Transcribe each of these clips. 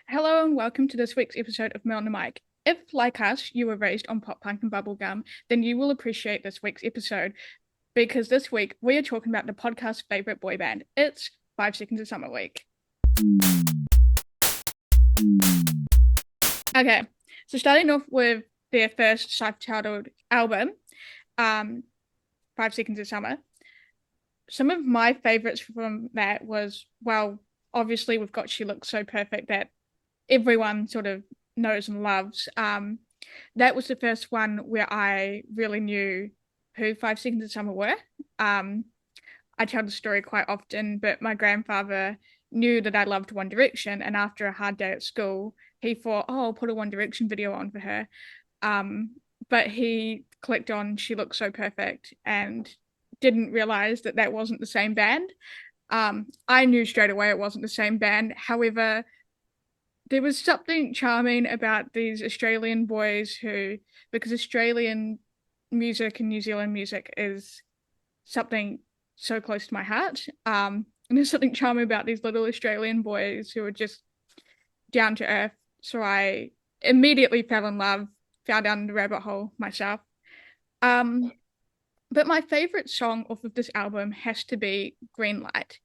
Hello and welcome to this week's episode of Mel and Mike. If, like us, you were raised on pop punk and bubblegum, then you will appreciate this week's episode because this week we are talking about the podcast's favorite boy band. It's 5 Seconds of Summer Week. Okay, so starting off with their first self-titled album, 5 Seconds of Summer. Some of my favorites from that was, well, obviously we've got She Looks So Perfect that everyone sort of knows and loves. That was the first one where I really knew who 5 Seconds of Summer were. I tell the story quite often, but my grandfather knew that I loved One Direction, and after a hard day at school, he thought, "Oh, I'll put a One Direction video on for her." But he clicked on "She Looks So Perfect" and didn't realize that that wasn't the same band. I knew straight away it wasn't the same band. However, there was something charming about these Australian boys who, because Australian music and New Zealand music is something so close to my heart. And there's something charming about these little Australian boys who are just down to earth. So I immediately fell in love, fell down the rabbit hole myself. Um, but my favorite song off of this album has to be Green Light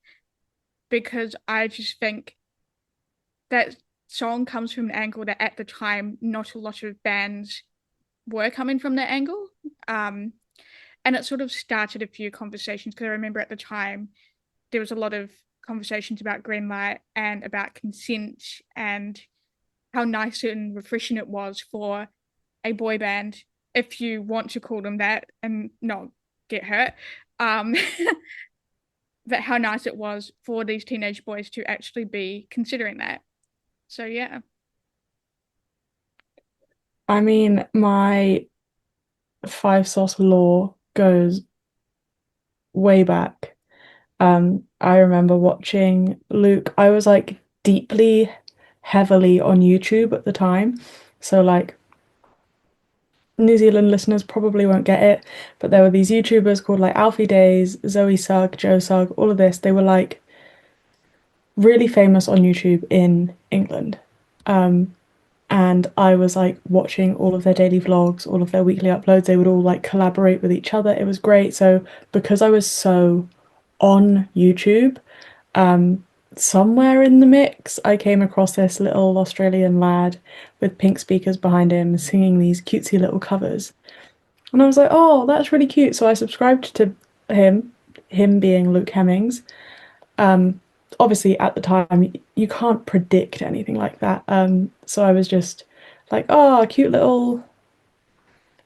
because I just think that song comes from an angle that at the time not a lot of bands were coming from that angle. Um, and it sort of started a few conversations because I remember at the time there was a lot of conversations about green light and about consent and how nice and refreshing it was for a boy band, if you want to call them that and not get hurt. Um, but how nice it was for these teenage boys to actually be considering that. So yeah. I mean, my five sauce lore goes way back. I remember watching Luke. I was like deeply, heavily on YouTube at the time. So like New Zealand listeners probably won't get it, but there were these YouTubers called like Alfie Days, Zoe Sugg, Joe Sugg, all of this. They were like really famous on YouTube in England. Um, and I was like watching all of their daily vlogs, all of their weekly uploads. They would all like collaborate with each other. It was great. So because I was so on YouTube, somewhere in the mix, I came across this little Australian lad with pink speakers behind him singing these cutesy little covers. And I was like, oh, that's really cute. So I subscribed to him, him being Luke Hemmings. Obviously, at the time, you can't predict anything like that. So I was just like, oh, cute little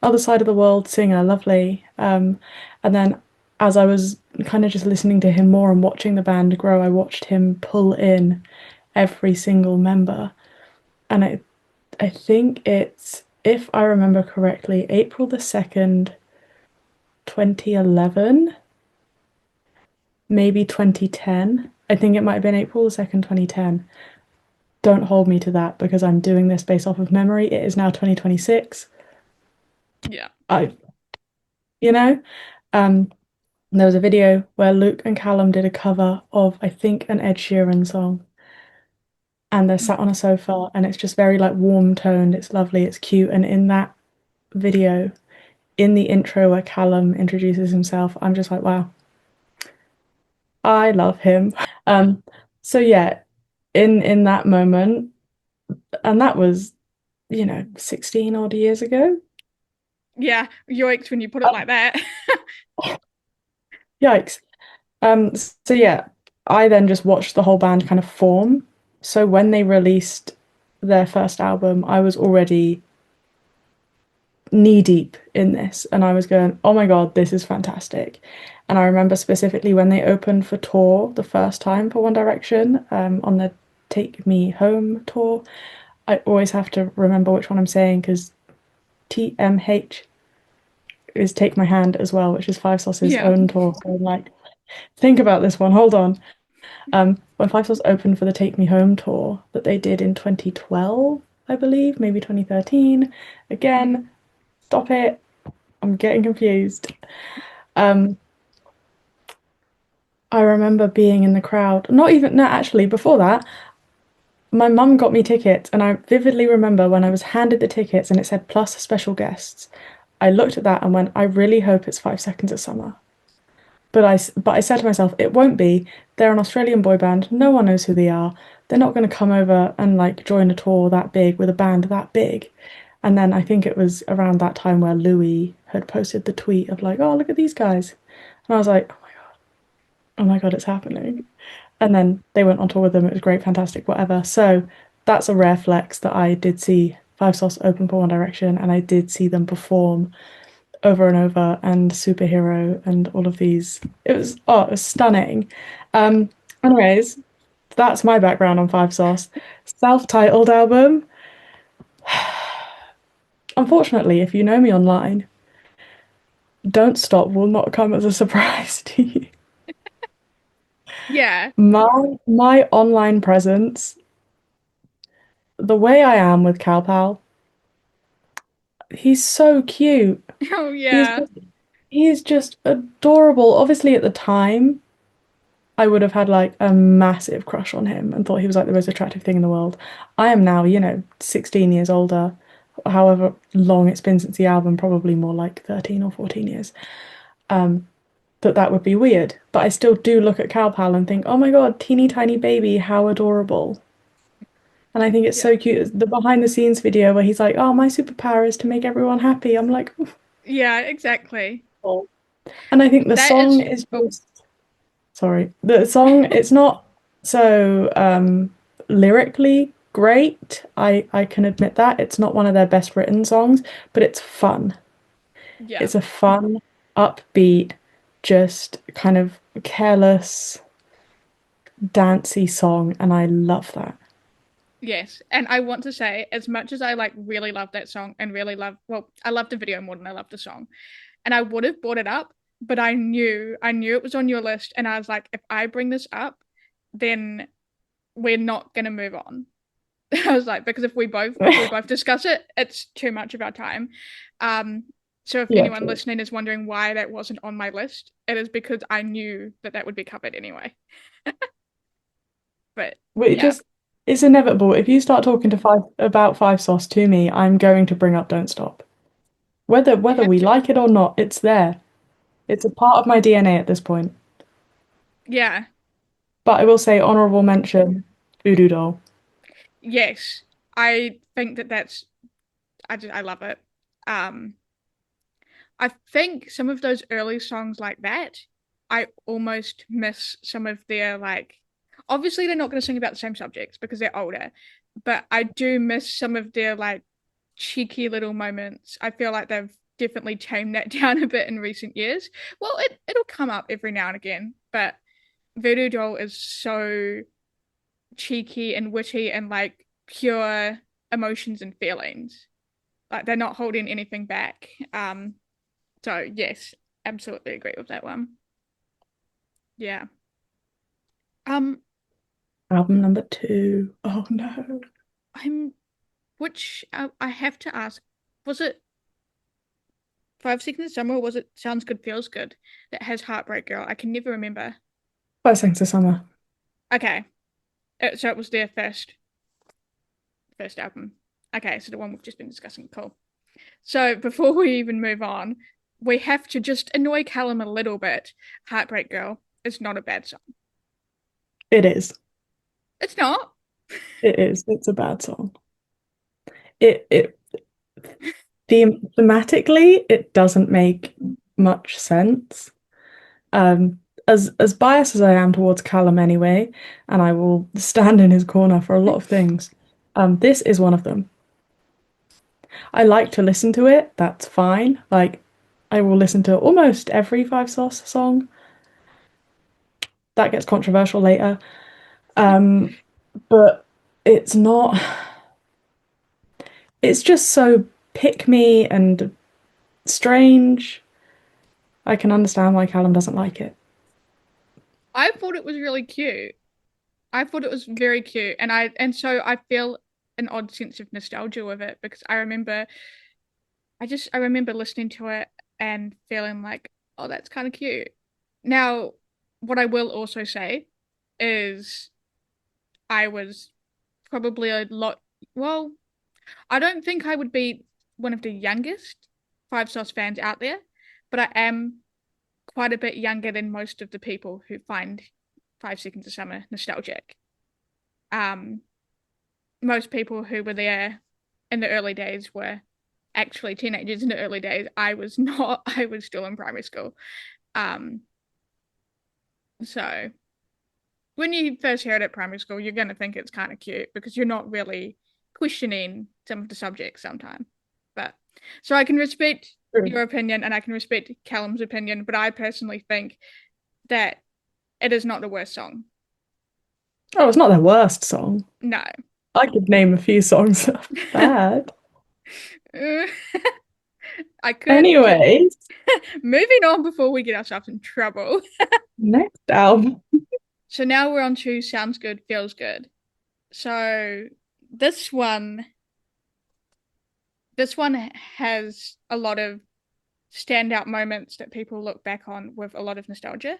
other side of the world singer, lovely. And then as I was kind of just listening to him more and watching the band grow, I watched him pull in every single member. And I think it's, if I remember correctly, April the 2nd, 2011, maybe 2010. I think it might have been April the 2nd, 2010. Don't hold me to that because I'm doing this based off of memory. It is now 2026. Yeah. I, you know, um, there was a video where Luke and Callum did a cover of, I think, an Ed Sheeran song, and they're sat on a sofa, and it's just very like warm toned. It's lovely, it's cute, and in that video, in the intro where Callum introduces himself, I'm just like, wow, I love him. Um, so yeah, in that moment, and that was, 16 odd years ago. Yeah, yikes when you put it like that. Yikes. So yeah, I then just watched the whole band kind of form. So when they released their first album, I was already knee deep in this and I was going, oh my God, this is fantastic. And I remember specifically when they opened for tour the first time for One Direction, on the Take Me Home tour. I always have to remember which one I'm saying because TMH is Take My Hand as well, which is Five Sauce's Yeah. own tour. So I'm like, think about this one, hold on. When Five Sauce opened for the Take Me Home tour that they did in 2012, I believe, maybe 2013. Mm. Again, stop it. I'm getting confused. Um, I remember being in the crowd. Not even, no, actually, before that, my mum got me tickets, and I vividly remember when I was handed the tickets and it said plus special guests. I looked at that and went, I really hope it's 5 Seconds of Summer. But I said to myself, it won't be. They're an Australian boy band. No one knows who they are. They're not going to come over and like join a tour that big with a band that big. And then I think it was around that time where Louis had posted the tweet of like, oh, look at these guys. And I was like, oh my God, it's happening. And then they went on tour with them. It was great, fantastic, whatever. So that's a rare flex that I did see Five Sauce open for One Direction, and I did see them perform over and over, and Superhero and all of these. It was stunning. Yeah. Um, anyways, that's my background on Five Sauce. Self-titled album. Unfortunately, if you know me online, Don't Stop will not come as a surprise to you. Yeah. My online presence, the way I am with Cal Pal, he's so cute. Oh He's yeah. he's just adorable. Obviously, at the time, I would have had like a massive crush on him and thought he was like the most attractive thing in the world. I am now, 16 years older, however long it's been since the album, probably more like 13 or 14 years. That would be weird. But I still do look at Cal Pal and think, oh my God, teeny tiny baby, how adorable. And I think it's Yeah. so cute. The behind the scenes video where he's like, oh, my superpower is to make everyone happy. I'm like, Yeah, exactly. oh. And I think the That song is is oh just, sorry, the song, it's not so lyrically great. I can admit that. It's not one of their best written songs, but it's fun. yeah. It's a fun, upbeat, just kind of careless, dancey song, and I love that. Yes. And I want to say, as much as I like really love that song and really love, well, I love the video more than I love the song. And I would have brought it up, but I knew it was on your list. And I was like, if I bring this up, then we're not gonna move on. I was like, because if we both discuss it, it's too much of our time. Um, so if Yeah, anyone true. listening is wondering why that wasn't on my list, it is because I knew that that would be covered anyway. But We yeah, just it's inevitable. If you start talking to five about Five Sauce to me, I'm going to bring up Don't Stop. you Whether have we to. like it or not, it's there. It's a part of my DNA at this point. Yeah, But I will say honorable mention, Voodoo Doll. yes, I think that I love it. Um, I think some of those early songs like that, I almost miss some of their like. Obviously, they're not going to sing about the same subjects because they're older, but I do miss some of their like cheeky little moments. I feel like they've definitely tamed that down a bit in recent years. Well, it'll come up every now and again, but Voodoo Doll is so cheeky and witty and like pure emotions and feelings. Like they're not holding anything back. So yes, absolutely agree with that one. Yeah. Um, Album number two. Oh no. I'm which I have to ask, was it 5 Seconds of Summer or was it Sounds Good Feels Good that has Heartbreak Girl? I can never remember. 5 Seconds of Summer. Okay. So it was their first album. Okay, so the one we've just been discussing. Cool. So before we even move on, we have to just annoy Callum a little bit. Heartbreak Girl is not a bad song. It is. It's not. It is. It's a bad song. It thematically, it doesn't make much sense. As biased as I am towards Callum anyway, and I will stand in his corner for a lot of things, this is one of them. I like to listen to it, that's fine. Like, I will listen to almost every Five Sauce song. That gets controversial later. Um, but it's not, it's just so pick me and strange. I can understand why Callum doesn't like it. I thought it was really cute. I thought it was very cute, and so I feel an odd sense of nostalgia with it because I remember listening to it and feeling like, oh, that's kind of cute. Now, what I will also say is I was probably a lot. Well, I don't think I would be one of the youngest Five Sauce fans out there, but I am quite a bit younger than most of the people who find 5 Seconds of Summer nostalgic. Um, Most people who were there in the early days were actually teenagers in the early days. I was not, I was still in primary school. Um, so when you first hear it at primary school, you're going to think it's kind of cute because you're not really questioning some of the subjects sometimes. But so I can respect True. your opinion and I can respect Callum's opinion, but I personally think that it is not the worst song. Oh, it's not their worst song. No. I could name a few songs that are bad. I could. Anyways, Moving on before we get ourselves in trouble. next album. So now we're on to Sounds Good, Feels Good. So this one, this one has a lot of standout moments that people look back on with a lot of nostalgia.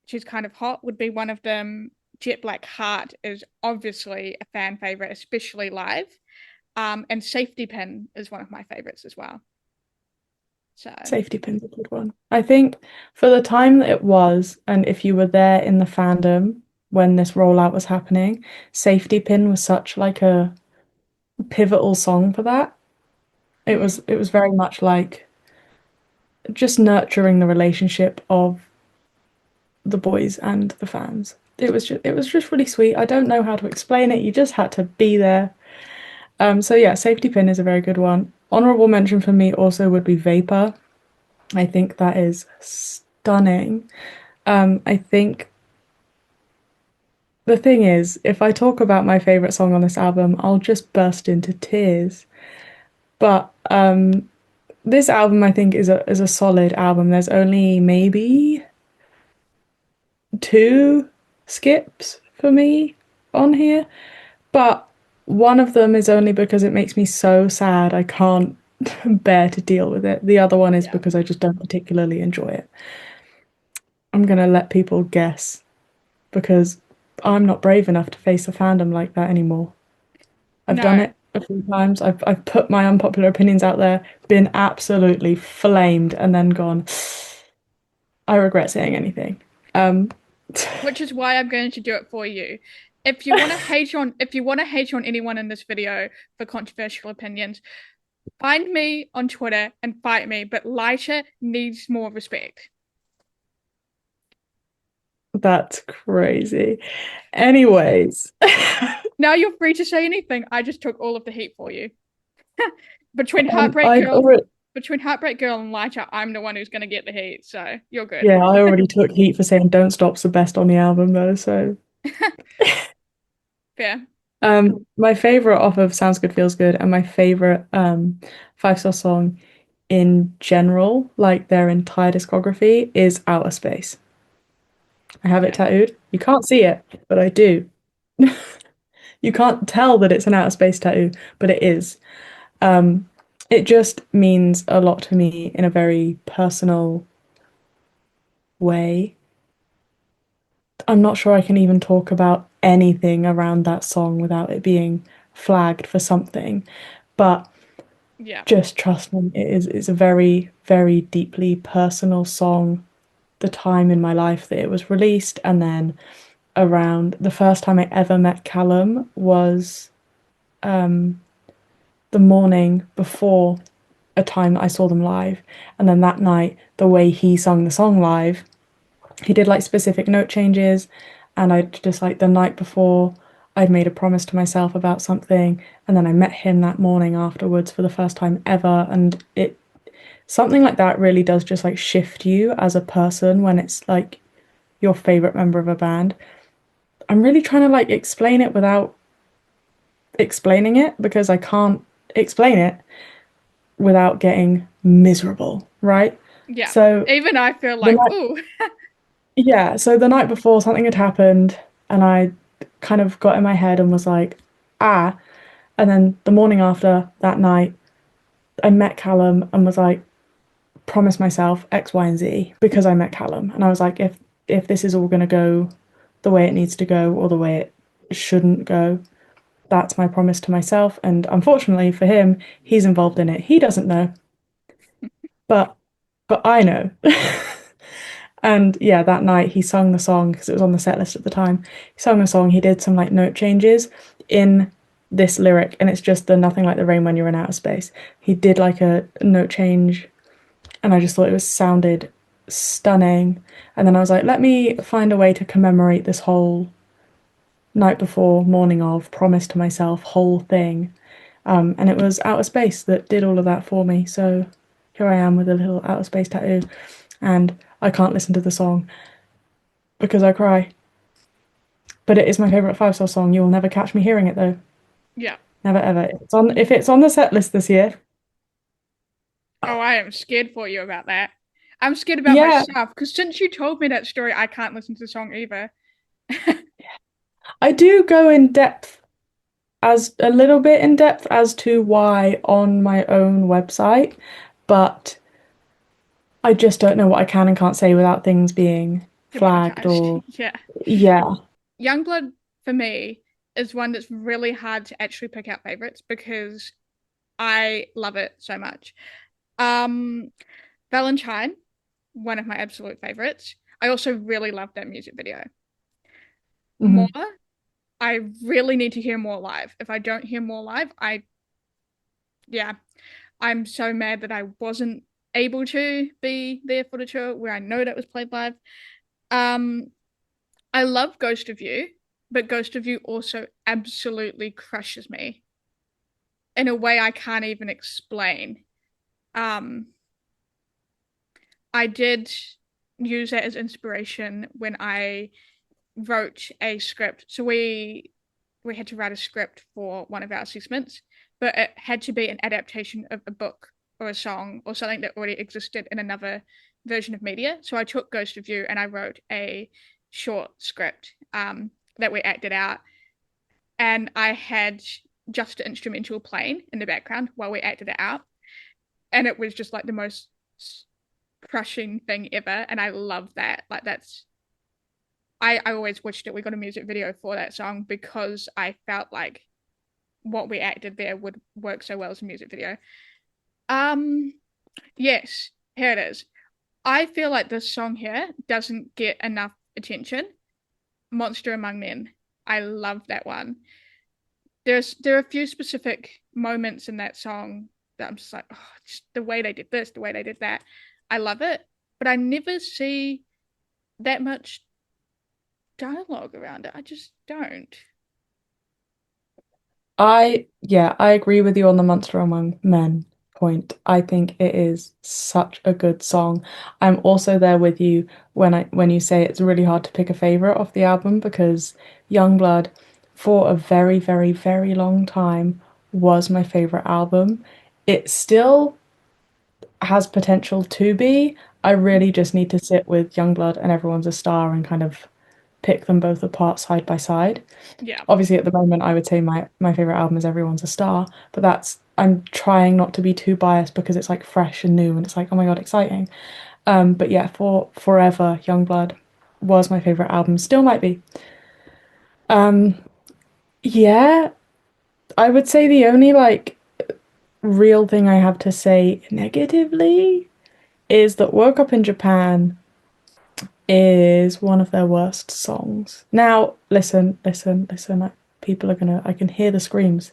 She's Kind of Hot would be one of them. Jet Black Heart is obviously a fan favorite, especially live. And Safety Pin is one of my favorites as well. So Safety Pin's a good one. I think for the time that it was, and if you were there in the fandom when this rollout was happening, Safety Pin was such like a pivotal song for that. It was very much like just nurturing the relationship of the boys and the fans. It was just really sweet. I don't know how to explain it. You just had to be there. So yeah, Safety Pin is a very good one. Honorable mention for me also would be Vapor. I think that is stunning. I think the thing is, if I talk about my favorite song on this album, I'll just burst into tears. But this album, I think, is a solid album. There's only maybe two skips for me on here, but one of them is only because it makes me so sad I can't bear to deal with it. The other one is yeah. because I just don't particularly enjoy it. I'm gonna let people guess because I'm not brave enough to face the fandom like that anymore. I've done No. it a few times. I've put my unpopular opinions out there, been absolutely flamed, and then gone, I regret saying anything. Um, Which is why I'm going to do it for you. If you want to hate on anyone in this video for controversial opinions, find me on Twitter and fight me, but Lighter needs more respect. that's crazy. Anyways, Now you're free to say anything. I just took all of the heat for you. Between Heartbreak I'd Girl, already, between Heartbreak Girl and Lighter, I'm the one who's going to get the heat, so you're good. yeah, I already took heat for saying Don't Stop's the best on the album though, so Fair. my favorite off of Sounds Good Feels Good and my favorite Five Star song in general, like their entire discography, is Outer Space. I have it Yeah. tattooed. You can't see it, but I do. You can't tell that it's an outer space tattoo, but it is. Um, it just means a lot to me in a very personal way. I'm not sure I can even talk about anything around that song without it being flagged for something, but Yeah. just trust me, it's a very, very deeply personal song. The time in my life that it was released, and then around the first time I ever met Callum was the morning before a time that I saw them live. And then that night, the way he sung the song live, he did like specific note changes. And I just like the night before, I'd made a promise to myself about something. And then I met him that morning afterwards for the first time ever. And something like that really does just like shift you as a person when it's like your favorite member of a band. I'm really trying to like explain it without explaining it because I can't explain it without getting miserable, right? Yeah. So Even I feel the like, night, ooh, yeah, so the night before something had happened and I kind of got in my head and was like, ah, and then the morning after that night, I met Callum and was like, promise myself X, Y, and Z because I met Callum. And I was like, if this is all gonna go the way it needs to go or the way it shouldn't go. That's my promise to myself. And unfortunately for him, he's involved in it. He doesn't know, but I know. And yeah, that night he sung the song because it was on the set list at the time. He sung the song, he did some like note changes in this lyric, and it's just the nothing like the rain when you're in outer space. He did like a note change, and I just thought it was sounded stunning. And then I was like, let me find a way to commemorate this whole night before, morning of, promise to myself, whole thing. And it was Outer Space that did all of that for me. So here I am with a little Outer Space tattoo, and I can't listen to the song because I cry. But it is my favorite Five Star song. You will never catch me hearing it though. Yeah. Never ever. If it's on the set list this year. Oh, I am scared for you about that. I'm scared about Yeah, myself because since you told me that story, I can't listen to the song either. I do go in depth as a little bit in depth as to why on my own website, but I just don't know what I can and can't say without things being flagged Demonetized. or Yeah. yeah. Youngblood for me is one that's really hard to actually pick out favorites because I love it so much. Um, Valentine, one of my absolute favorites. I also really love that music video. More, Mhm. I really need to hear more live. If I don't hear more live, yeah, I'm so mad that I wasn't able to be there for the tour where I know that was played live. Um, I love Ghost of You, but Ghost of You also absolutely crushes me in a way I can't even explain. Um, I did use that as inspiration when I wrote a script. So we had to write a script for one of our assessments, but it had to be an adaptation of a book or a song or something that already existed in another version of media. So I took Ghost of You and I wrote a short script that we acted out, and I had just an instrumental playing in the background while we acted it out, and it was just like the most crushing thing ever, and I love that. Like that's I always wished that we got a music video for that song because I felt like what we acted there would work so well as a music video. Um, yes, here it is. I feel like this song here doesn't get enough attention. Monster Among Men. I love that one. There are a few specific moments in that song that I'm just like, oh, just the way they did this, the way they did that. I love it, but I never see that much dialogue around it. I just don't. I agree with you on the Monster Among Men point. I think it is such a good song. I'm also there with you when you say it's really hard to pick a favorite off the album because Youngblood for a very, very, very long time was my favorite album. It still has potential to be. I really just need to sit with Youngblood and Everyone's a Star and kind of pick them both apart side by side. Yeah. Obviously, at the moment, I would say my favorite album is Everyone's a Star, but that's I'm trying not to be too biased because it's like fresh and new and it's like, oh my God, exciting. But yeah, for forever, Youngblood was my favorite album, still might be. Um, yeah, I would say the only like real thing I have to say negatively is that Woke Up in Japan is one of their worst songs. Now, listen, listen, listen. People are gonna, I can hear the screams.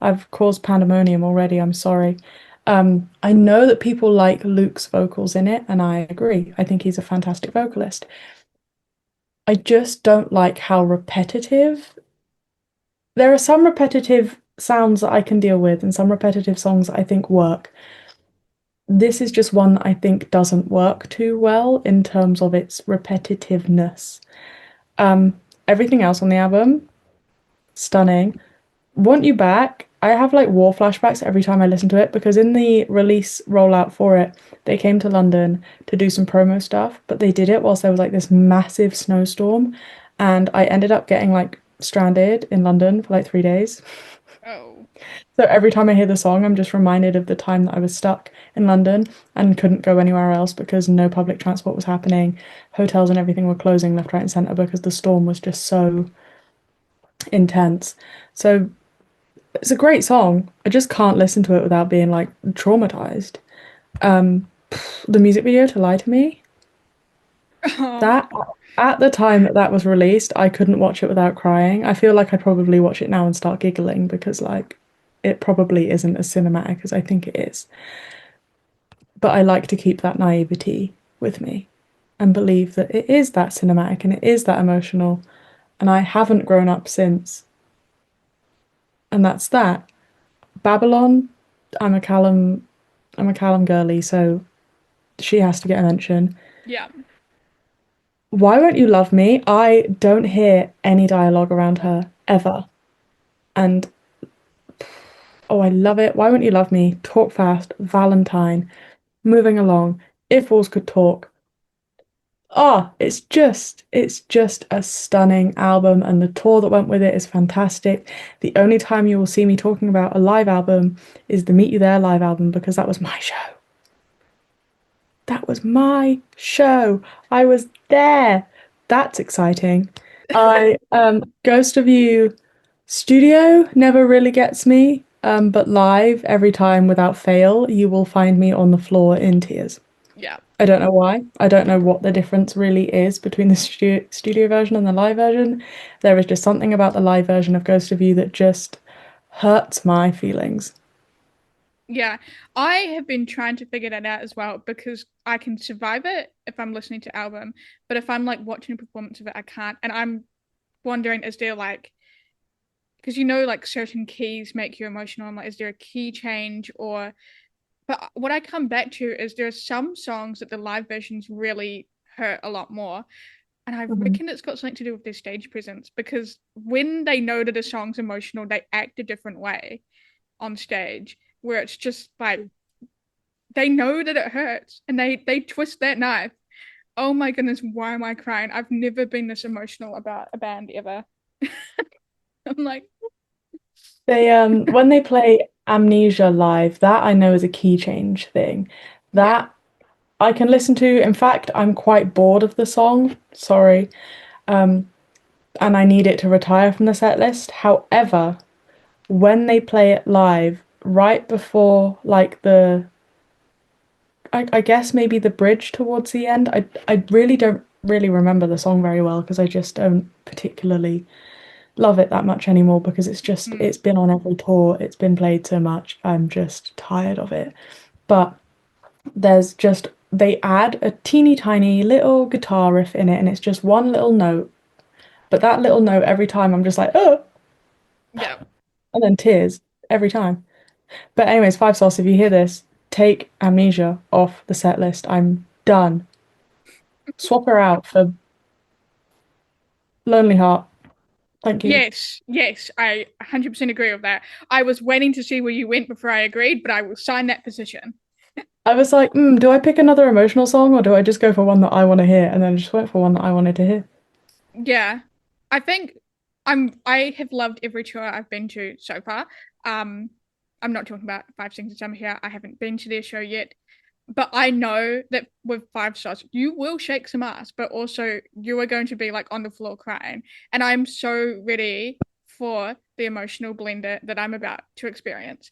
I've caused pandemonium already. I'm sorry. I know that people like Luke's vocals in it, and I agree. I think he's a fantastic vocalist. I just don't like how repetitive. There are some repetitive sounds that I can deal with, and some repetitive songs that I think work. This is just one that I think doesn't work too well in terms of its repetitiveness. Everything else on the album, stunning. Want You Back, I have like war flashbacks every time I listen to it because in the release rollout for it, they came to London to do some promo stuff, but they did it whilst there was like this massive snowstorm, and I ended up getting like stranded in London for like 3 days. Oh. So every time I hear the song, I'm just reminded of the time that I was stuck in London and couldn't go anywhere else because no public transport was happening. Hotels and everything were closing left, right, and centre because the storm was just so intense. So it's a great song. I just can't listen to it without being like traumatized. Um, the music video to Lie to Me, Oh, that at the time that that was released, I couldn't watch it without crying. I feel like I'd probably watch it now and start giggling because like it probably isn't as cinematic as I think it is. But I like to keep that naivety with me and believe that it is that cinematic and it is that emotional. And I haven't grown up since. And that's that. Babylon, I'm a Callum I'm a Callum girly, so she has to get a mention. yeah. Why Won't You Love Me? I don't hear any dialogue around her ever. And oh, I love it. Why Won't You Love Me? Talk Fast, Valentine, Moving Along, If Walls Could Talk. Oh, it's just a stunning album, and the tour that went with it is fantastic. The only time you will see me talking about a live album is the Meet You There live album because that was my show. That was my show. I was there. That's exciting. I Ghost of You studio never really gets me, but live every time without fail, you will find me on the floor in tears. Yeah. I don't know why. I don't know what the difference really is between the studio version and the live version. There is just something about the live version of Ghost of You that just hurts my feelings. Yeah, I have been trying to figure that out as well because I can survive it if I'm listening to album, but if I'm like watching a performance of it, I can't. And I'm wondering, is there like, because like certain keys make you emotional. I'm like, is there a key change or? But what I come back to is there are some songs that the live versions really hurt a lot more, and I Mhm. reckon it's got something to do with their stage presence because when they know that a song's emotional, they act a different way on stage, where it's just like they know that it hurts and they twist that knife. Oh my goodness, why am I crying? I've never been this emotional about a band ever. I'm like, They when they play Amnesia live, that I know is a key change thing. yeah, That I can listen to. In fact, I'm quite bored of the song. Sorry. Um, and I need it to retire from the set list. However, when they play it live, right before like I guess maybe the bridge towards the end, I really don't really remember the song very well because I just don't particularly love it that much anymore because mm, it's been on every tour, it's been played so much. I'm just tired of it. But there's just they add a teeny tiny little guitar riff in it and it's just one little note. But that little note every time I'm just like, oh, yeah. and then tears every time. But anyways, Five Sauce, if you hear this, take Amnesia off the set list. I'm done. Swap her out for Lonely Heart. Thank you. Yes, yes, I 100% agree with that. I was waiting to see where you went before I agreed, but I will sign that position. I was like, do I pick another emotional song or do I just go for one that I want to hear? And then I just went for one that I wanted to hear. Yeah. I think I have loved every tour I've been to so far. Um, I'm not talking about Five Seconds of Summer here. I haven't been to their show yet. But I know that with Five Stars, you will shake some ass, but also you are going to be like on the floor crying. And I'm so ready for the emotional blender that I'm about to experience.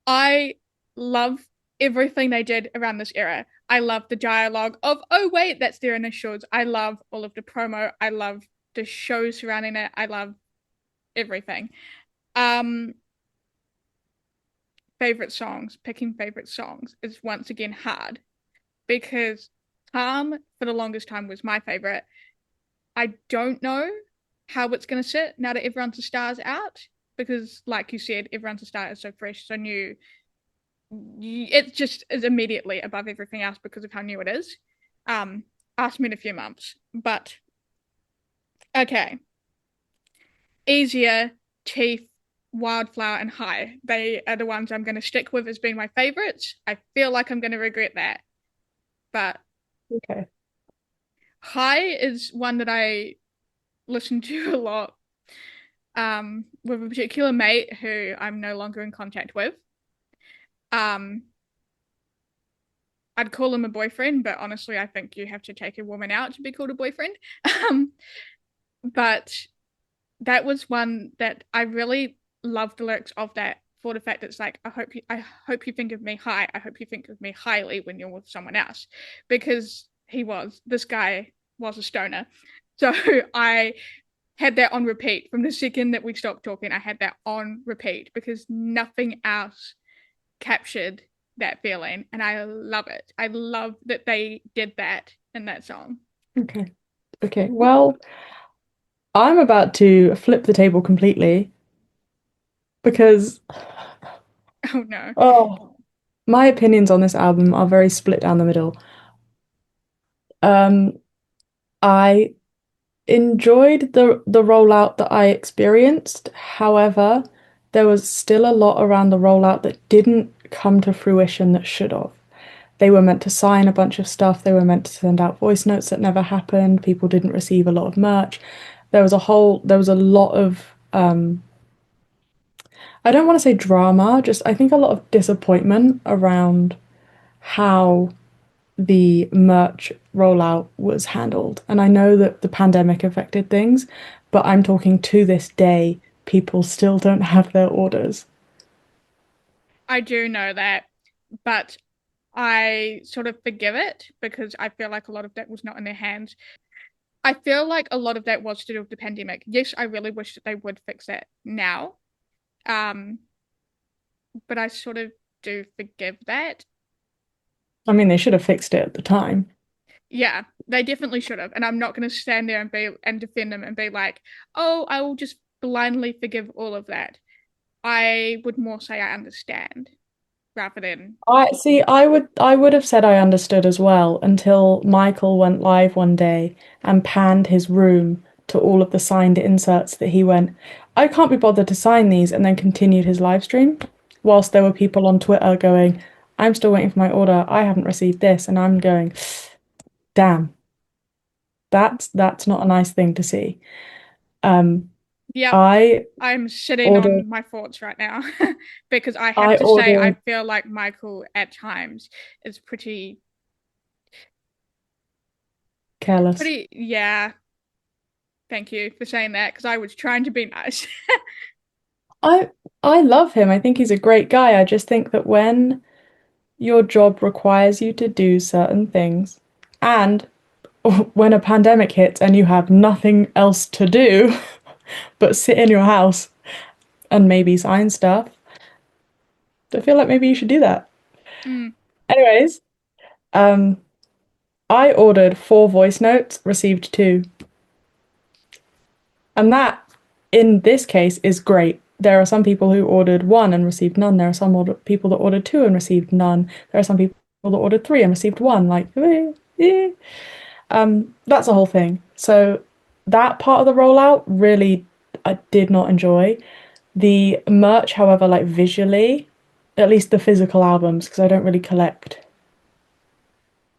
I love everything they did around this era. I love the dialogue of, oh, wait, that's their initials. I love all of the promo. I love the show surrounding it. I love everything. Um, favorite songs, picking favorite songs is once again hard because Calm for the longest time was my favorite. I don't know how it's going to sit now that Everyone's a Star's out because, like you said, Everyone's a Star is so fresh, so new. It just is immediately above everything else because of how new it is. Um, ask me in a few months, but okay. Easier, Chief, Wildflower, and High. They are the ones I'm going to stick with as being my favorites. I feel like I'm going to regret that, but Okay. High is one that I listen to a lot with a particular mate who I'm no longer in contact with. Um, I'd call him a boyfriend, but honestly, I think you have to take a woman out to be called a boyfriend. Um, but that was one that I really loved the lyrics of that for the fact that it's like I hope you think of me high. I hope you think of me highly when you're with someone else. Because this guy was a stoner. So I had that on repeat from the second that we stopped talking. I had that on repeat because nothing else captured that feeling, and I love it. I love that they did that in that song. Okay. Okay. Well, I'm about to flip the table completely because, Oh no. oh, my opinions on this album are very split down the middle. Um, I enjoyed the rollout that I experienced. However, there was still a lot around the rollout that didn't come to fruition that should have. They were meant to sign a bunch of stuff. They were meant to send out voice notes that never happened. People didn't receive a lot of merch. There was a lot of, I don't want to say drama, just I think a lot of disappointment around how the merch rollout was handled. And I know that the pandemic affected things, but I'm talking to this day, people still don't have their orders. I do know that, but I sort of forgive it because I feel like a lot of that was not in their hands. I feel like a lot of that was to do with the pandemic. Yes, I really wish that they would fix that now. Um, but I sort of do forgive that. I mean, they should have fixed it at the time. Yeah, they definitely should have. And I'm not going to stand there and defend them and be like, "Oh, I will just blindly forgive all of that." I would more say I understand rather than I would have said I understood as well until Michael went live one day and panned his room to all of the signed inserts that he went, I can't be bothered to sign these, and then continued his live stream. Whilst there were people on Twitter going, I'm still waiting for my order, I haven't received this, and I'm going, damn, that's not a nice thing to see. Um, Yep, I I'm sitting ordered on my thoughts right now because I have I to say I ordered feel like Michael at times is careless. pretty yeah, thank you for saying that because I was trying to be nice. I I love him. I think he's a great guy. I just think that when your job requires you to do certain things, and when a pandemic hits and you have nothing else to do but sit in your house and maybe sign stuff, I feel like maybe you should do that. Mm, Anyways, um, I ordered 4 voice notes, received 2. And that, in this case, is great. There are some people who ordered 1 and received none. There are people that ordered 2 and received none. There are some people that ordered 3 and received 1. Like, that's a whole thing. So that part of the rollout really I did not enjoy. The merch, however, like visually, at least the physical albums, because I don't really collect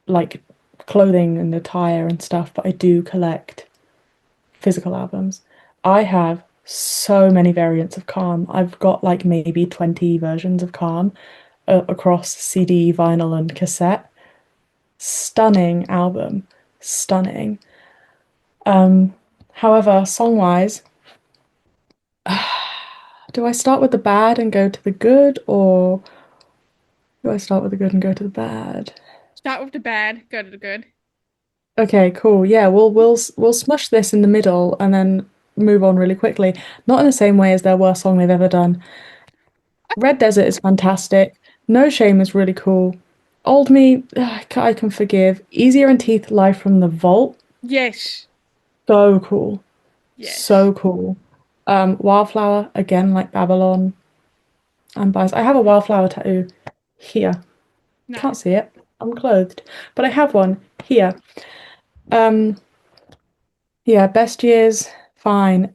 like clothing and attire and stuff, but I do collect physical albums. I have so many variants of Calm. I've got like maybe 20 versions of Calm across CD, vinyl, and cassette. Stunning album. Stunning. However, song-wise, do I start with the bad and go to the good, or do I start with the good and go to the bad? start with the bad, go to the good. Okay, cool. Yeah, we'll smush this in the middle and then move on really quickly. Not in the same way as their worst song they've ever done. Red Desert is fantastic. No Shame is really cool. Old Me, I can forgive. Easier and Teeth Live from the Vault. Yes, So cool. yes, So cool. Wildflower, again, like Babylon. I'm biased. I have a wildflower tattoo here. Can't nice. see it. I'm clothed. But I have one here. Um, yeah, Best Years, fine.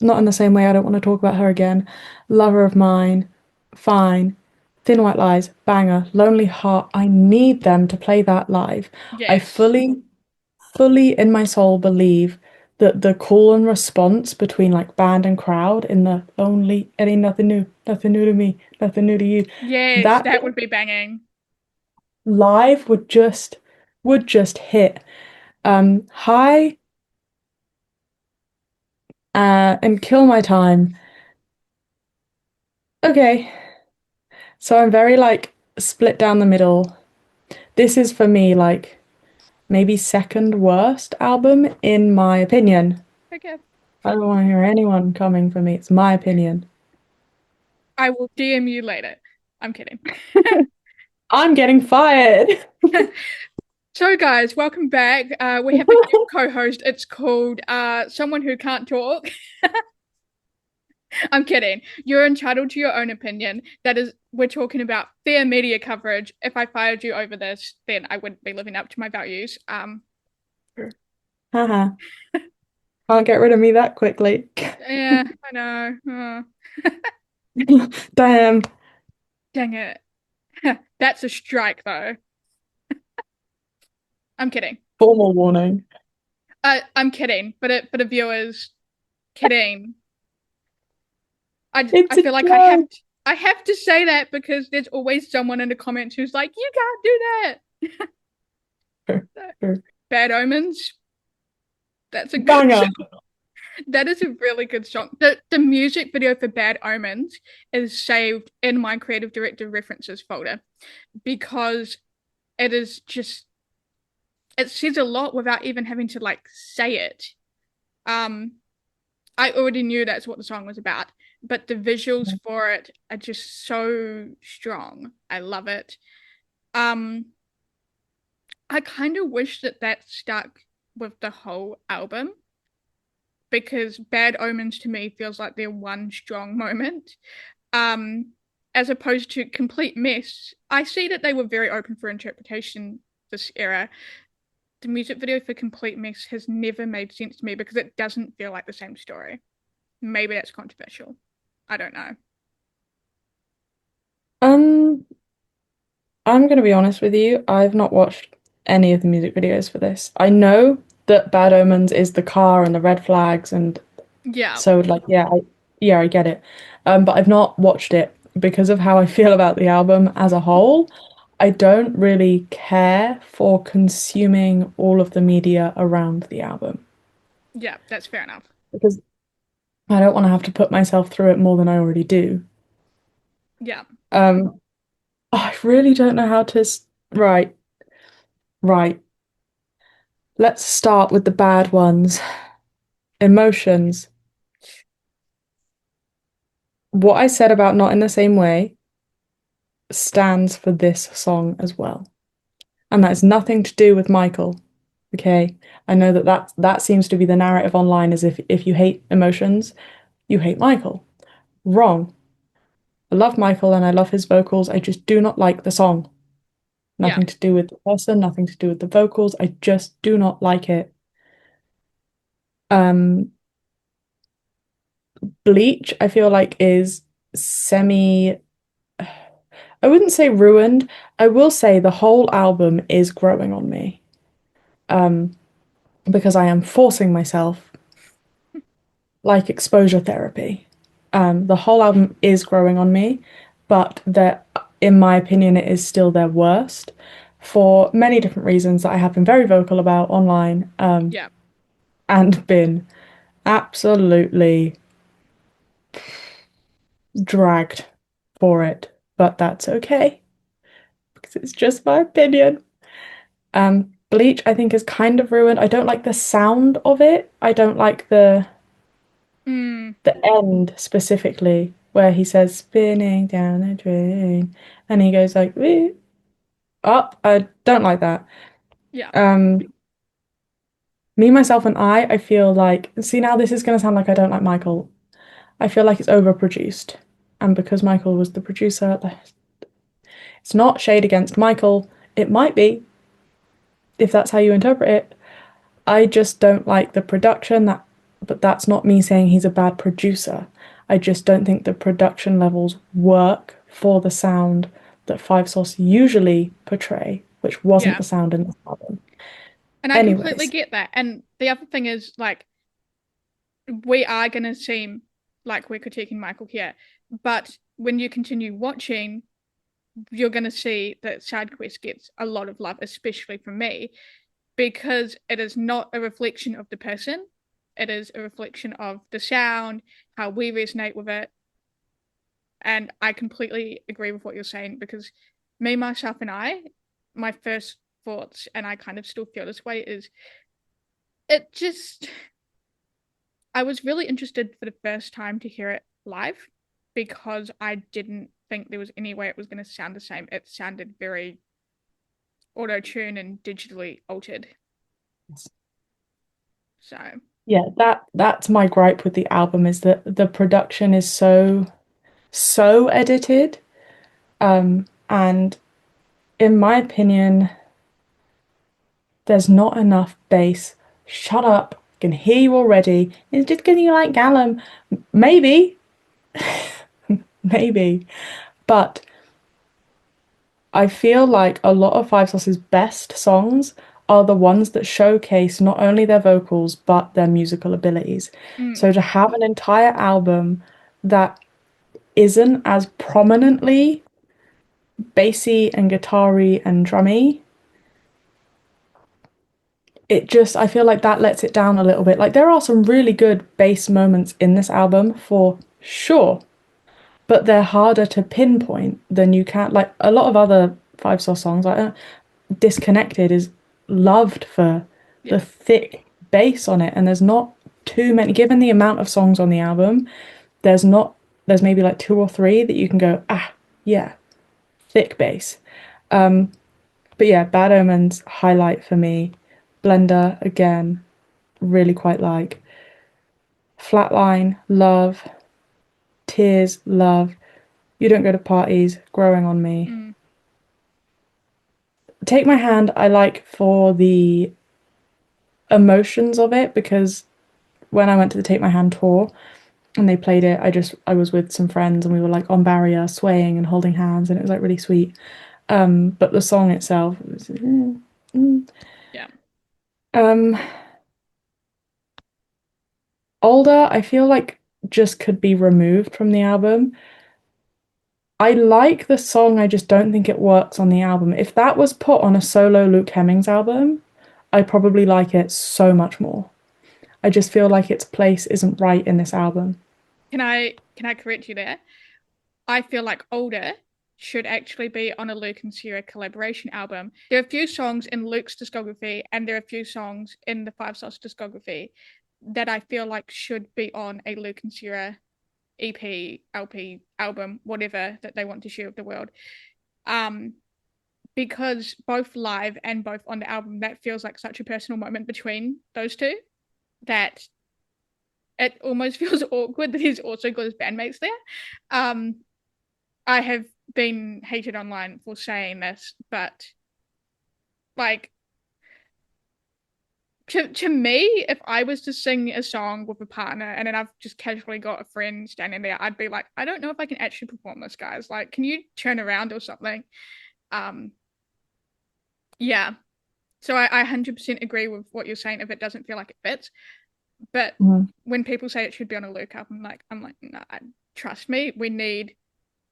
Not in the same way, I don't want to talk about her again. Lover of Mine, fine. Thin White Lies, banger. Lonely Heart, I need them to play that live. I Yes, fully in my soul believe that the call and response between like band and crowd in the only it ain't nothing new to me, nothing new to you. yes, That that would be banging. live would just hit. High, and kill my time. Okay, so I'm very like split down the middle. This is for me like maybe second worst album in my opinion. Okay. I don't want to hear anyone coming for me. It's my opinion. I will DM you later. I'm kidding. I'm getting fired. So, guys, welcome back. We have a new co-host. It's called Someone Who Can't Talk. I'm kidding. You're entitled to your own opinion. That is, we're talking about fair media coverage. If I fired you over this, then I wouldn't be living up to my values. Haha. Can't get rid of me that quickly. Yeah, I know. Oh, Damn. dang it. That's a strike, though. I'm kidding. Formal warning. I'm kidding, but for the viewers, kidding. I It's a feel like joke. I have to say that because there's always someone in the comments who's like, you can't do that. Bad Omens. That's a good Banger. song. That is a really good song. The music video for Bad Omens is saved in my creative director references folder because it is just it says a lot without even having to like say it. Um, I already knew that's what the song was about, but the visuals for it are just so strong. I love it. Um, I kind of wish that stuck with the whole album because Bad Omens to me feels like their one strong moment. Um, as opposed to Complete Mess, I see that they were very open for interpretation this era. The music video for Complete Mess has never made sense to me because it doesn't feel like the same story. Maybe that's controversial. I don't know. Um, I'm gonna be honest with you. I've not watched any of the music videos for this. I know that Bad Omens is the car and the red flags, and Yeah, so like yeah, I get it. But I've not watched it because of how I feel about the album as a whole. I don't really care for consuming all of the media around the album yeah, that's fair enough. because I don't want to have to put myself through it more than I already do. Yeah. Um, I really don't know how to. Right, right. Let's start with the bad ones. Emotions. What I said about Not in the Same Way stands for this song as well. And that has nothing to do with Michael. Okay. I know that seems to be the narrative online is if you hate emotions, you hate Michael. Wrong. I love Michael and I love his vocals. I just do not like the song. Yeah. Nothing to do with the person, nothing to do with the vocals. I just do not like it. Um, Bleach, I feel like is semi, I wouldn't say ruined. I will say the whole album is growing on me. Um, because I am forcing myself like exposure therapy. The whole album is growing on me, but that, in my opinion, it is still their worst for many different reasons that I have been very vocal about online, Yeah. and been absolutely dragged for it. But that's okay because it's just my opinion. Bleach, I think, is kind of ruined. I don't like the sound of it. I don't like Mm, the end specifically where he says spinning down a drain and he goes like up. I don't like that. yeah. Um, Me, myself, and I feel like see now this is gonna sound like I don't like Michael. I feel like it's overproduced. And because Michael was the producer, it's not shade against Michael. It might be, if that's how you interpret it. I just don't like the production that but that's not me saying he's a bad producer. I just don't think the production levels work for the sound that Five Sauce usually portray, which wasn't Yeah. the sound in this album. And I completely Anyways, get that. And the other thing is like we are gonna seem like we're critiquing Michael here, but when you continue watching, you're gonna see that Side Quest gets a lot of love, especially from me, because it is not a reflection of the person. it is a reflection of the sound, how we resonate with it. And I completely agree with what you're saying because me, myself, and I, my first thoughts, and I kind of still feel this way, is it just, I was really interested for the first time to hear it live because I didn't think there was any way it was going to sound the same. It sounded very auto-tuned and digitally altered. So, Yeah, that's my gripe with the album is that the production is so edited. And in my opinion, there's not enough bass. Shut up. I can hear you already. It's just getting like Gallum. Maybe, maybe. But I feel like a lot of Five Sauce's best songs are the ones that showcase not only their vocals but their musical abilities. mm, So to have an entire album that isn't as prominently bassy and guitar-y and drummy, it just I feel like that lets it down a little bit. Like there are some really good bass moments in this album for sure, but they're harder to pinpoint than you can like a lot of other Five Sauce songs. Like Disconnected is loved for the yeah, thick bass on it, and there's not too many. Given the amount of songs on the album, there's not there's maybe like two or three that you can go yeah, thick bass. But yeah, Bad Omens highlight for me. Blender again, really quite like. Flatline, love. Tears, love. You Don't Go to Parties, growing on me. mm, Take My Hand, I like for the emotions of it because when I went to the Take My Hand tour and they played it, I was with some friends and we were like on barrier swaying and holding hands and it was like really sweet. But the song itself was yeah. um older, I feel like just could be removed from the album. I like the song, I just don't think it works on the album. If that was put on a solo Luke Hemmings album, I probably like it so much more. I just feel like its place isn't right in this album. Can I correct you there? I feel like Older should actually be on a Luke and Sierra collaboration album. There are a few songs in Luke's discography and there are a few songs in the Five Sauce discography that I feel like should be on a Luke and Sierra EP, LP, album, whatever that they want to share with the world. Um, because both live and both on the album, that feels like such a personal moment between those two that it almost feels awkward that he's also got his bandmates there. Um, I have been hated online for saying this, but like to me, if I was to sing a song with a partner and then I've just casually got a friend standing there, I'd be like, I don't know if I can actually perform this, guys. Like, can you turn around or something? Um, yeah. So I 100% agree with what you're saying if it doesn't feel like it fits. But Mhm. when people say it should be on a Luke album, I'm like, no, trust me, we need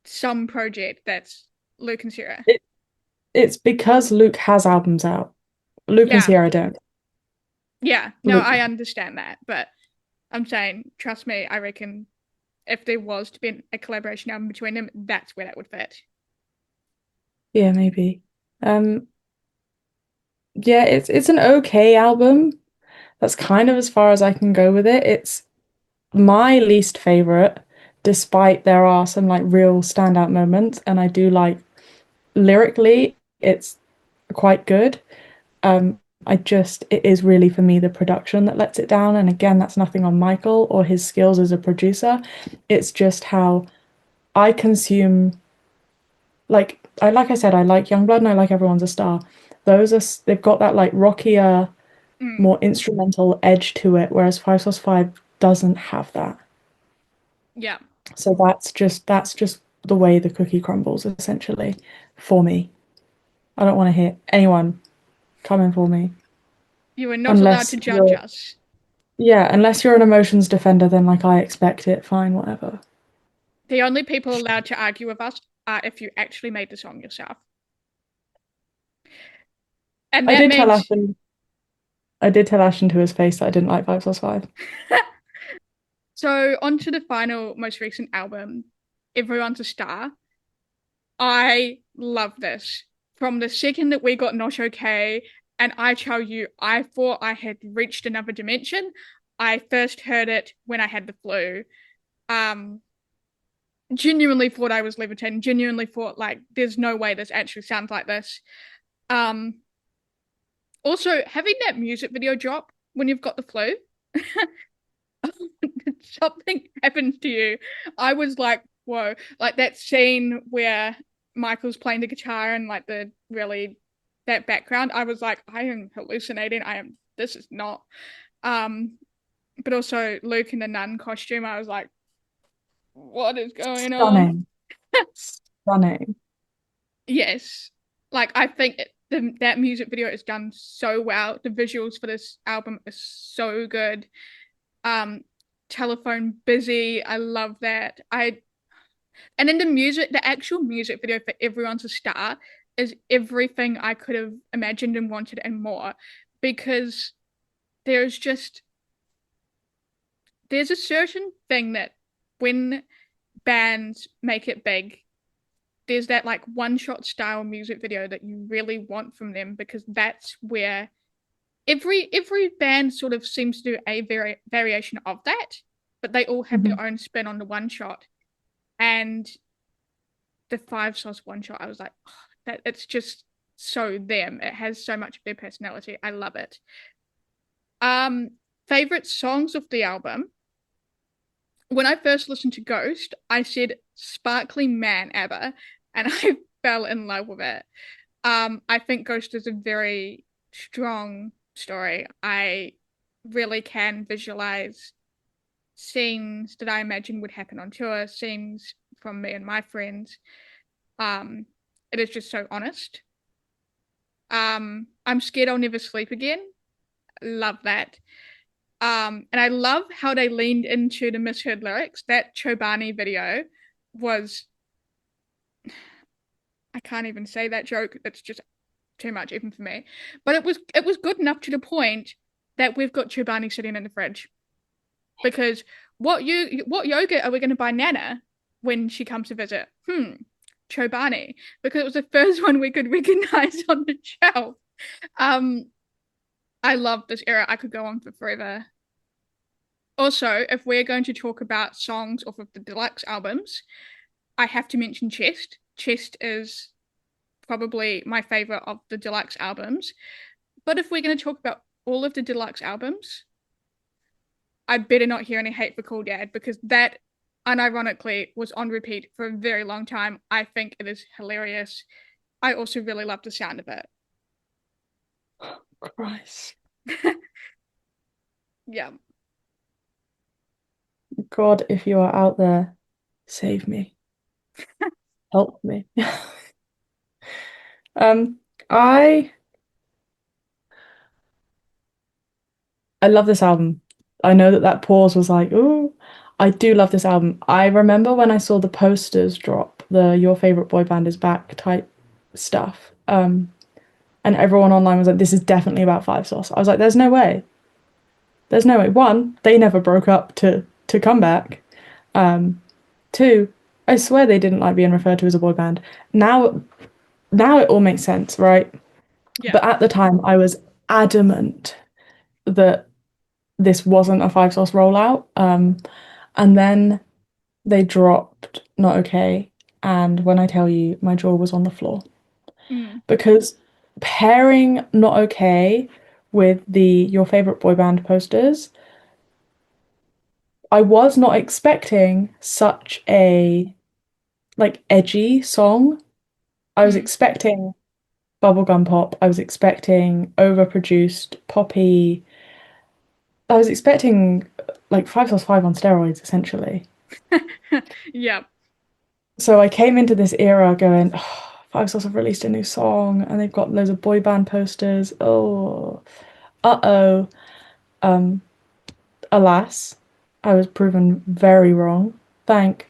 some project that's Luke and Sarah. It, it's because Luke has albums out. Luke and Yeah, Sierra don't. yeah. No, Luke, I understand that, but I'm saying, trust me, I reckon if there was to be a collaboration album between them, that's where that would fit. yeah, maybe. Um, yeah, it's an okay album. That's kind of as far as I can go with it. It's my least favorite, despite there are some like real standout moments, and I do like lyrically, it's quite good. It is really for me the production that lets it down. And again, that's nothing on Michael or his skills as a producer. It's just how I consume, like I said, I like Youngblood and I like Everyone's a Star. They've got that like rockier, Mm, more instrumental edge to it, whereas Five Sauce Five doesn't have that. yeah. So that's just the way the cookie crumbles, essentially, for me. I don't want to hear anyone coming for me. You are not allowed Unless to judge you're us. Yeah, unless you're an emotions defender, then like I expect it, fine, whatever. The only people allowed to argue with us are if you actually made the song yourself. And I that did tell means, Aspen I did tell Ashton to his face that I didn't like Five Sauce Five. So on to the final, most recent album, Everyone's a Star. I love this. From the second that we got Not Okay, and I tell you, I thought I had reached another dimension. I first heard it when I had the flu. Um, Genuinely thought I was levitating, genuinely thought like there's no way this actually sounds like this. Um, Also having that music video drop when you've got the flu, something happens to you. I was like, whoa, like that scene where Michael's playing the guitar and like the really that background, I was like, I am hallucinating. This is not. Um, but also Luke in the nun costume, I was like, what is going on? Stunning. Stunning. Yes. Like I think that music video is done so well. The visuals for this album is so good. Um, Telephone Busy, I love that. I And then the actual music video for Everyone's a Star is everything I could have imagined and wanted and more because there's just there's a certain thing that when bands make it big, there's that like one shot style music video that you really want from them because that's where every band sort of seems to do a variation of that, but they all have Mhm. their own spin on the one shot. And the Five Sauce one shot, I was like, oh, that it's just so them. It has so much of their personality. I love it. Um, Favorite songs of the album. When I first listened to Ghost, I said "Sparkly Man" ever, and I fell in love with it. I think Ghost is a very strong story. I really can visualize scenes that I imagine would happen on tour, scenes from me and my friends. Um, it is just so honest. I'm scared I'll never sleep again. Love that. And I love how they leaned into the misheard lyrics. That Chobani video was, I can't even say that joke. It's just too much even for me. But it was good enough to the point that we've got Chobani sitting in the fridge. Because what yogurt are we going to buy Nana when she comes to visit? Chobani. Because it was the first one we could recognize on the shelf. Um, I love this era. I could go on for forever. Also, if we're going to talk about songs off of the deluxe albums, I have to mention Chest. Chest is probably my favorite of the deluxe albums. But if we're going to talk about all of the deluxe albums, I better not hear any hate for Cool Dad because that unironically was on repeat for a very long time. I think it is hilarious. I also really love the sound of it. Christ. Yeah. God, if you are out there, save me. Help me. Um, I I love this album. I know that that pause was like, ooh, I do love this album. I remember when I saw the posters drop, the Your Favorite Boy Band is Back type stuff. And everyone online was like, this is definitely about Five Sauce. I was like, there's no way. There's no way. One, they never broke up to come back. Two, I swear they didn't like being referred to as a boy band. Now it all makes sense, right? Yeah. But at the time I was adamant that this wasn't a Five Sauce rollout. And then they dropped Not Okay. And when I tell you, my jaw was on the floor. Mm. Because pairing Not Okay with the Your Favorite Boy Band posters, I was not expecting such a like edgy song. I was Mm. expecting bubblegum pop. I was expecting overproduced poppy. I was expecting like Five Sauce Five on steroids, essentially. Yeah. So I came into this era going, oh, Five Sauce have released a new song and they've got loads of boy band posters. Oh, uh-oh. Um, Alas, I was proven very wrong. Thank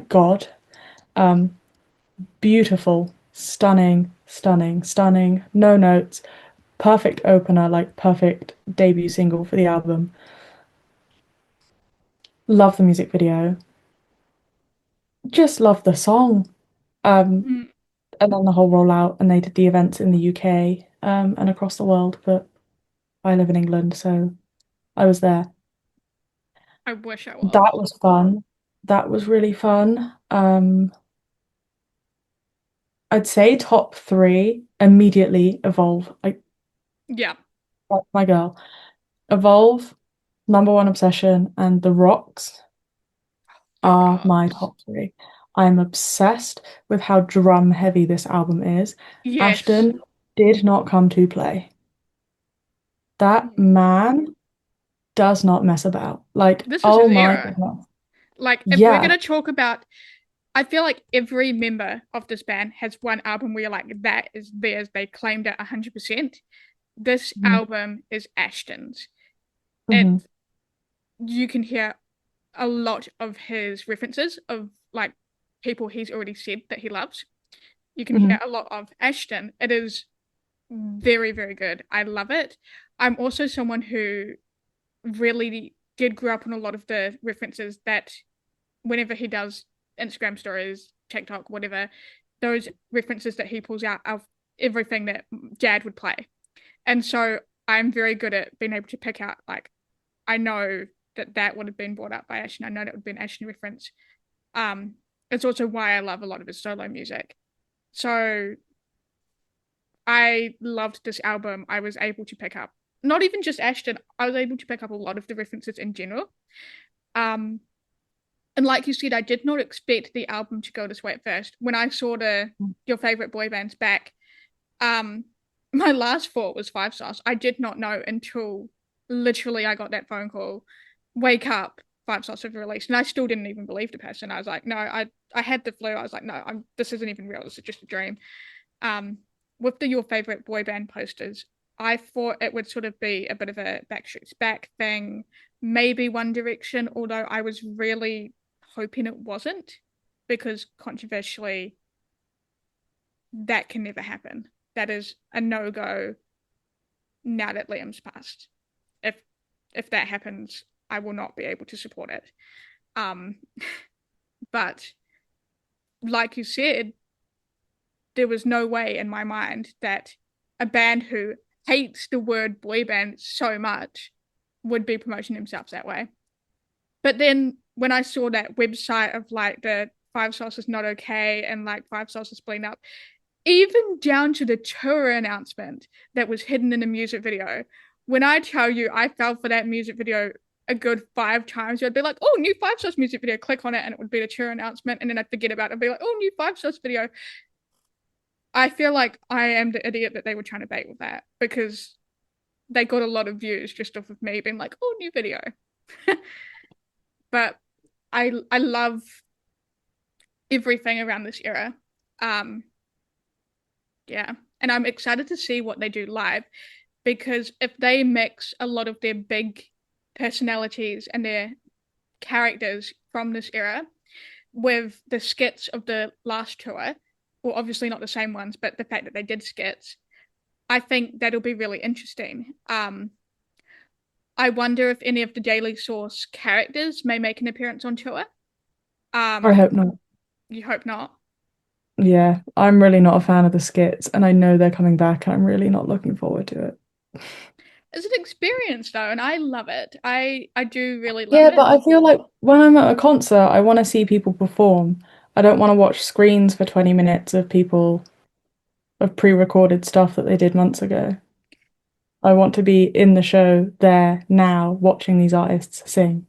God. Beautiful, stunning, stunning, stunning. No notes. perfect opener, like perfect debut single for the album. Love the music video. Just love the song. Um, Mm, and then the whole rollout, and they did the events in the UK, and across the world, but I live in England, so I was there. I wish I was. That was fun. That was really fun. I'd say top three immediately Evolve. Like Yeah. that's my girl. Evolve, Number One Obsession, and The Rocks The are my Rocks. top three. I'm obsessed with how drum heavy this album is. Yes. Ashton did not come to play. That Mm. man does not mess about. Like, This is oh his my era. goodness. Like, if we're Yeah. gonna talk about, I feel like every member of this band has one album where you're like, that is theirs. They claimed it 100%. This album is Ashton's. Hmm. It You can hear a lot of his references of like people he's already said that he loves. You can Hmm. hear a lot of Ashton. It is very, very good. I love it. I'm also someone who really did grow up on a lot of the references that whenever he does Instagram stories, TikTok, whatever, those references that he pulls out of everything that Jad would play. And so I'm very good at being able to pick out, like, I know that that would have been brought up by Ashton. I know that would be an Ashton reference. Um, it's also why I love a lot of his solo music. So I loved this album. I was able to pick up not even just Ashton, I was able to pick up a lot of the references in general. Um, and like you said, I did not expect the album to go this way at first. When I saw the your favorite boy bands back, um, my last thought was Five Stars. I did not know until literally I got that phone call. Wake up, Five Stars have released, and I still didn't even believe the person. I was like, no, I had the flu. I was like, no, this isn't even real. This is just a dream. Um, with the your favorite boy band posters, I thought it would sort of be a bit of a Backstreet's Back thing, maybe One Direction, although I was really hoping it wasn't, because controversially, that can never happen. That is a no go now that Liam's passed. If if that happens, I will not be able to support it. Um, but like you said, there was no way in my mind that a band who hates the word boy band so much would be promoting themselves that way. But then when I saw that website of like the Five Sauce is not okay and like Five Sauce is split up, even down to the tour announcement that was hidden in the music video. When I tell you I fell for that music video a good 5 times, I'd be like, oh, new Five Sauce music video, click on it, and it would be the tour announcement, and then I'd forget about it and be like, oh, new Five Sauce video. I feel like I am the idiot that they were trying to bait with that because they got a lot of views just off of me being like, oh, new video. But I love everything around this era. Um, yeah. And I'm excited to see what they do live because if they mix a lot of their big personalities and their characters from this era with the skits of the last tour, well, obviously not the same ones, but the fact that they did skits, I think that'll be really interesting. I wonder if any of the Daily Source characters may make an appearance on tour. I Um, hope not. you hope not. Yeah, I'm really not a fan of the skits, and I know they're coming back, and I'm really not looking forward to it. It's an experience though, and I love it. I do really love Yeah, it. but I feel like when I'm at a concert, I want to see people perform. I don't want to watch screens for 20 minutes of people of pre-recorded stuff that they did months ago. I want to be in the show there now watching these artists sing.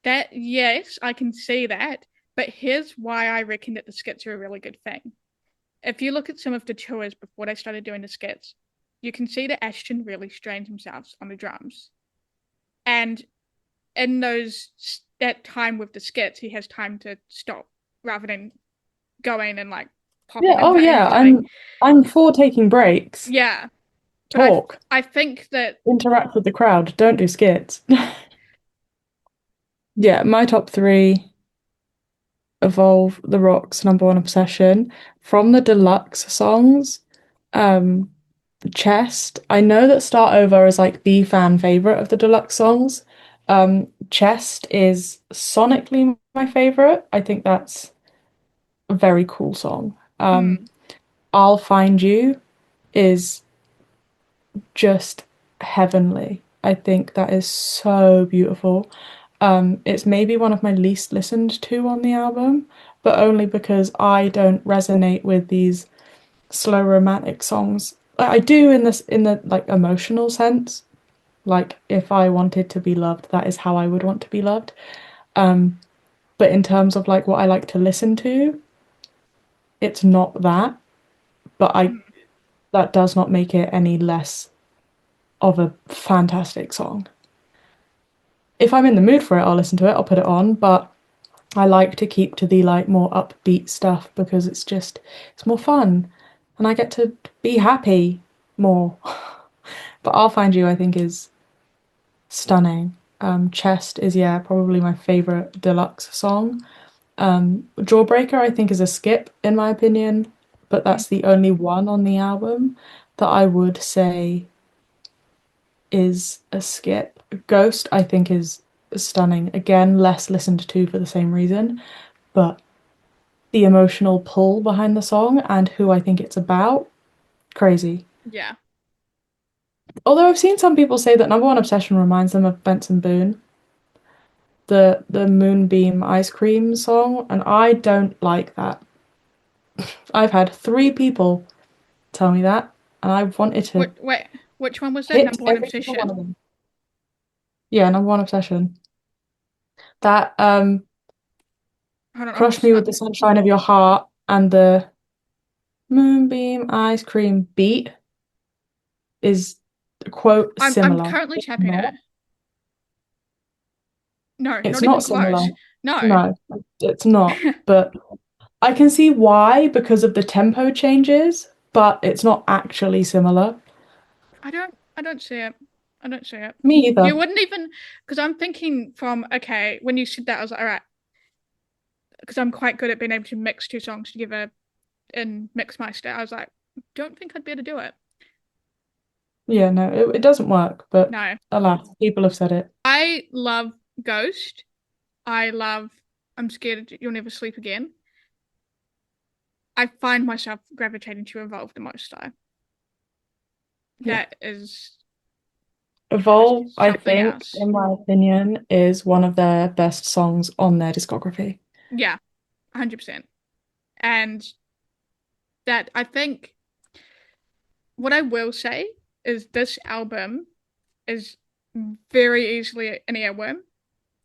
That yes, I can see that, but here's why I reckon that the skits are a really good thing. If you look at some of the tours before they started doing the skits, you can see that Ashton really strained himself on the drums. And in those that time with the skits, he has time to stop rather than going and like Yeah, popping and oh playing and yeah, doing. I'm for taking breaks. Yeah, but Talk, I think that interact with the crowd, don't do skits. Yeah, my top three: Evolve, The Rocks, Number One Obsession. From the deluxe songs, um, Chest. I know that Start Over is like the fan favorite of the deluxe songs. Chest is sonically my favorite. I think that's a very cool song. Mm, I'll Find You is just heavenly. I think that is so beautiful. It's maybe one of my least listened to on the album, but only because I don't resonate with these slow romantic songs. I do in this in the like emotional sense. Like if I wanted to be loved, that is how I would want to be loved. But in terms of like what I like to listen to, it's not that. But I mm, that does not make it any less of a fantastic song. If I'm in the mood for it, I'll listen to it, I'll put it on, but I like to keep to the like more upbeat stuff because it's more fun and I get to be happy more. But I'll Find You, I think, is stunning. Chest is, yeah, probably my favorite deluxe song. Jawbreaker, I think, is a skip in my opinion, but mm. that's the only one on the album that I would say is a skip. Ghost, I think, is stunning. Again, less listened to for the same reason, but the emotional pull behind the song and who I think it's about, crazy. Yeah. Although I've seen some people say that Number One Obsession reminds them of Benson Boone, the Moonbeam Ice Cream song, and I don't like that. I've had three people tell me that, and I wanted to Wait, which one was it? hit Number one every single one obsession. of them. Yeah, Number One Obsession. That Hold on, Crush Me with the Sunshine of Your Heart and the Moonbeam Ice Cream beat is quote I'm similar. currently It's tapping it. not. No, It's not not even similar. close. No. No, it's not. But I can see why because of the tempo changes, but it's not actually similar. I don't see it. I don't see it. Me You either. wouldn't even because I'm thinking from okay, when you said that, I was like, all right, because I'm quite good at being able to mix two songs together in Mixmeister. I was like, don't think I'd be able to do it. Yeah, no, it doesn't work, but No. alas, people have said it. I love Ghost. I love I'm scared you'll never sleep again. I find myself gravitating to Evolve the most though. Yeah. That is Evolve, just I something think, else. in my opinion, is one of their best songs on their discography. Yeah, 100%. And that I think what I will say is this album is very easily an earworm.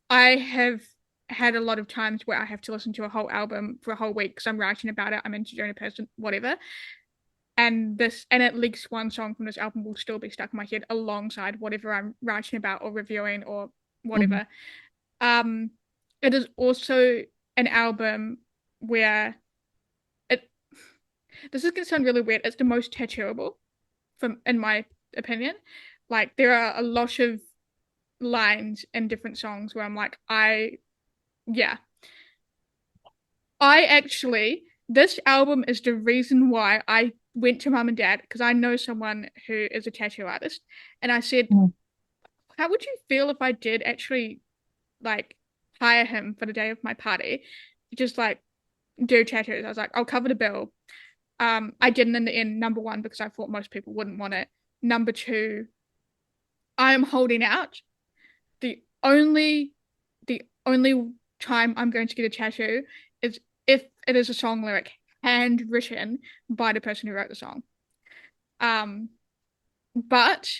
I have had a lot of times where I have to listen to a whole album for a whole week because I'm writing about it, I'm interviewing a person, whatever. And at least one song from this album will still be stuck in my head alongside whatever I'm writing about or reviewing or Mhm. whatever. Um, it is also an album where it this is gonna sound really weird. It's the most tattooable from in my opinion. Like there are a lot of lines in different songs where I'm like, yeah. I actually this album is the reason why I went to mum and dad because I know someone who is a tattoo artist, and I said, Mhm. how would you feel if I did actually like hire him for the day of my party, just like do tattoos? I was like, I'll cover the bill. I didn't in the end, number one, because I thought most people wouldn't want it. Number two, I am holding out. The only the only time I'm going to get a tattoo is if it is a song lyric handwritten by the person who wrote the song. Um, but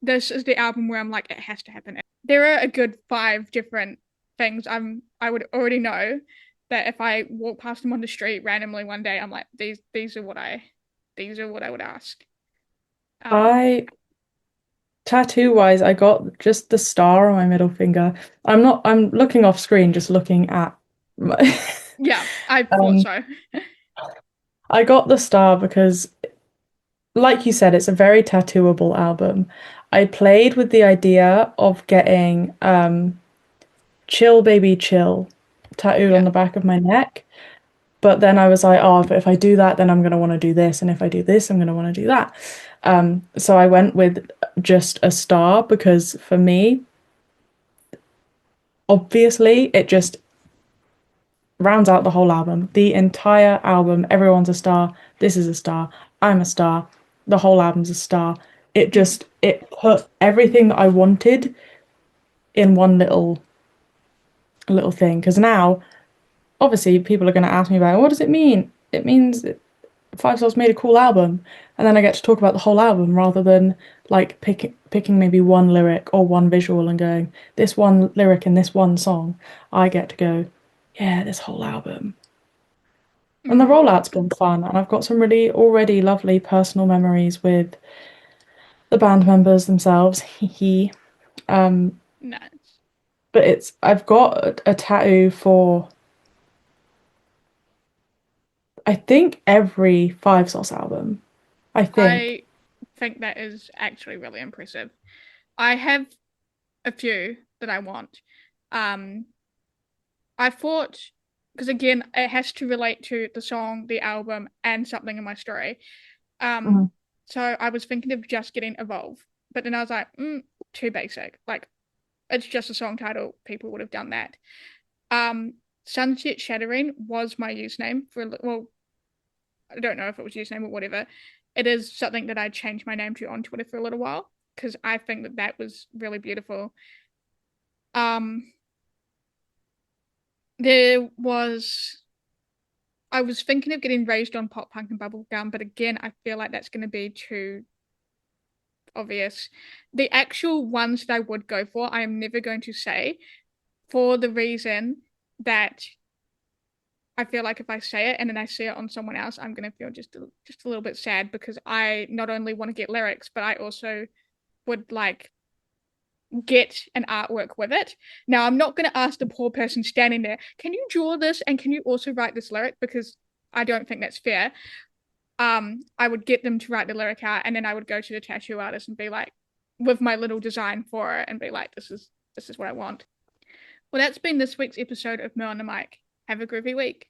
this is the album where I'm like, it has to happen. There are a good five different things I would already know that if I walk past them on the street randomly one day, I'm like, these are what I would ask. Um, I tattoo wise, I got just the star on my middle finger. I'm looking off screen, just looking at my yeah, I thought um so. I got the star because like you said, it's a very tattooable album. I played with the idea of getting Chill Baby Chill tattooed on Yeah. the back of my neck, but then I was like, oh, but if I do that, then I'm gonna want to do this, and if I do this, I'm gonna want to do that. So I went with just a star because for me, obviously, it just rounds out the whole album. The entire album, everyone's a star. This is a star. I'm a star. The whole album's a star. It put everything that I wanted in one little thing. Because now, obviously, people are going to ask me about what does it mean? It means Five Stars made a cool album, and then I get to talk about the whole album rather than like picking maybe one lyric or one visual and going this one lyric in this one song. I get to go, yeah, this whole album. And the Mm, rollout's been fun, and I've got some really already lovely personal memories with the band members themselves. He, um, nice. but I've got a tattoo for I think every Five Sauce album. I think. I think that is actually really impressive. I have a few that I want. Um, I thought, because again, it has to relate to the song, the album, and something in my story. Um, Mhm. so I was thinking of just getting Evolve, but then I was like, too basic. Like, it's just a song title. People would have done that. Um, Sunset Shattering was my username for, well, I don't know if it was username or whatever. It is something that I changed my name to on Twitter for a little while because I think that that was really beautiful. Um, there was I was thinking of getting Raised on Pop Punk and Bubblegum, but again, I feel like that's going to be too obvious. The actual ones that I would go for, I am never going to say for the reason that I feel like if I say it and then I see it on someone else, I'm going to feel just a little bit sad because I not only want to get lyrics, but I also would like get an artwork with it. Now, I'm not going to ask the poor person standing there, can you draw this and can you also write this lyric? Because I don't think that's fair. I would get them to write the lyric out and then I would go to the tattoo artist and be like, with my little design for it and be like, this is what I want. Well, that's been this week's episode of Mer on the Mic. Have a groovy week.